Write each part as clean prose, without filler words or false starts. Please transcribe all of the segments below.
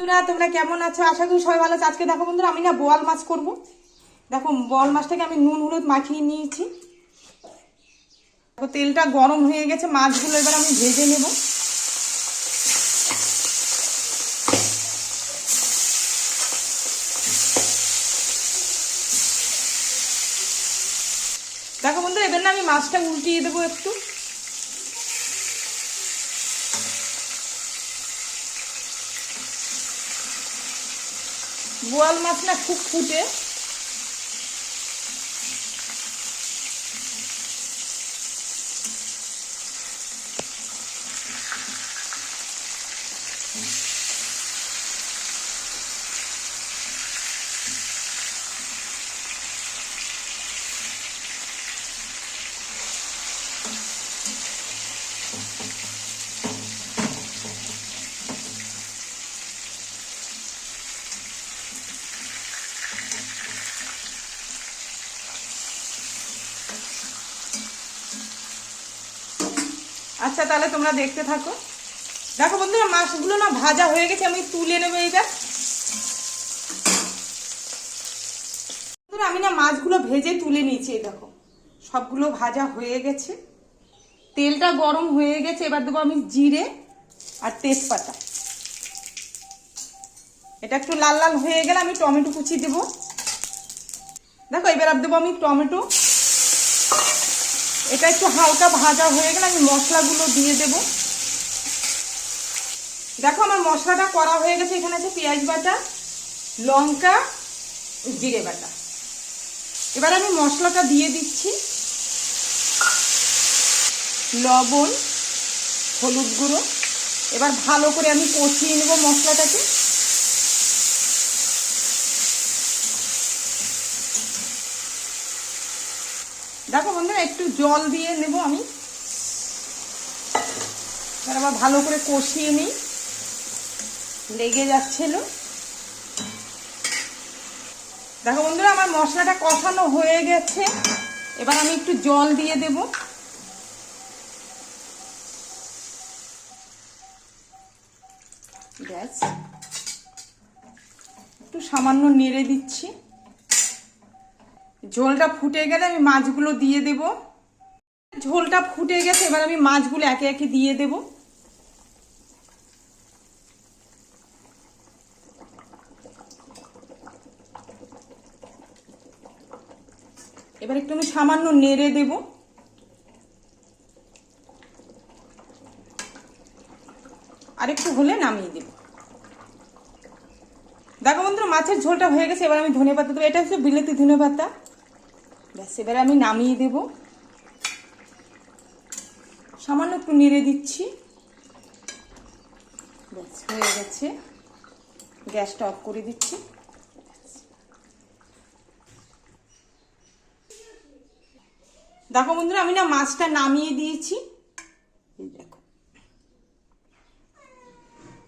বন্ধুরা তোমরা কেমন আছো? আশা করি সবাই ভালো আছো। আজকে দেখো বন্ধুরা আমি না বোয়াল মাছ করব। দেখো বোয়াল মাছটাকে আমি নুন হলুদ মাখিয়ে নিয়েছি। দেখো তেলটা গরম হয়ে গেছে, মাছগুলো এবার আমি ভেজে নেব। দেখো বন্ধুরা এবার না আমি মাছটা উল্টিয়ে দেবো একটু। বোয়াল মাছ না খুব ফুটে। আচ্ছা তাহলে তোমরা দেখতে থাকো। দেখো বন্ধুরা মাছগুলো না ভাজা হয়ে গেছে, আমি তুলে নেবো এইবার। আমি না মাছগুলো ভেজে তুলে নিয়েছি, দেখো সবগুলো ভাজা হয়ে গেছে, তেলটা গরম হয়ে গেছে। এবার দেবো আমি জিরে আর তেজপাতা। এটা একটু লাল লাল হয়ে গেলে আমি টমেটো কুচি দেবো। দেখো এবার দেবো আমি টমেটো। এটা একটু হালকা ভাজা হয়ে গেলে আমি মশলাগুলো দিয়ে দেব। দেখো আমার মশলাটা করা হয়ে গেছে। এখানে আছে পেঁয়াজ বাটা, লঙ্কা, জিরে বাটা। এবার আমি মশলাটা দিয়ে দিচ্ছি, লবণ, হলুদ গুঁড়ো। এবার ভালো করে আমি কষিয়ে নেব মশলাটাকে। দেখো বন্ধুরা একটু জল দিয়ে নেব আমি। এবার আবার ভালো করে কষিয়ে নিই, লেগে যাচ্ছিল। দেখো বন্ধুরা আমার মশলাটা কষানো হয়ে গেছে। এবার আমি একটু জল দিয়ে দেব। ব্যাস, একটু সামান্য নেড়ে দিচ্ছি। ঝোলটা ফুটে গেলে আমি মাছগুলো দিয়ে দেব। ঝোলটা ফুটে গেছে, এবার আমি মাছগুলো একে একে দিয়ে দেব। এবার একটু আমি সামান্য নেড়ে দেব। আর একটু হলে নামিয়ে দেব। দেখো বন্ধুরা মাছের ঝোলটা হয়ে গেছে। এবার আমি ধনেপাতা দেবো। এটা হচ্ছে বিলেতি ধনেপাতা। ব্যাস, এবারে আমি নামিয়ে দেব। সামান্য একটু নেড়ে দিচ্ছি। ব্যাস হয়ে গেছে, গ্যাসটা অফ করে দিচ্ছি। দেখো বন্ধুরা আমি না মাছটা নামিয়ে দিয়েছি। দেখো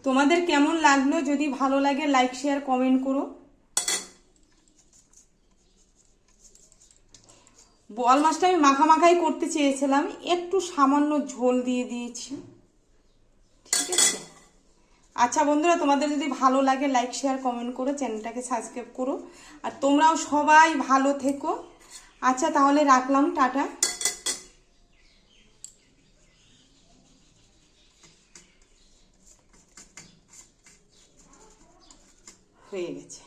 তোমাদের কেমন লাগলো? যদি ভালো লাগে লাইক শেয়ার কমেন্ট করো। বোয়াল মাছটা আমি মাখাই করতে চেয়েছিলাম, একটু সামান্য ঝোল দিয়ে দিয়েছি। ঠিক আছে। আচ্ছা বন্ধুরা তোমাদের যদি ভালো লাগে লাইক শেয়ার কমেন্ট করো, চ্যানেলটাকে সাবস্ক্রাইব করো। আর তোমরাও সবাই ভালো থেকো। আচ্ছা তাহলে রাখলাম, টাটা। হয়ে গেছে।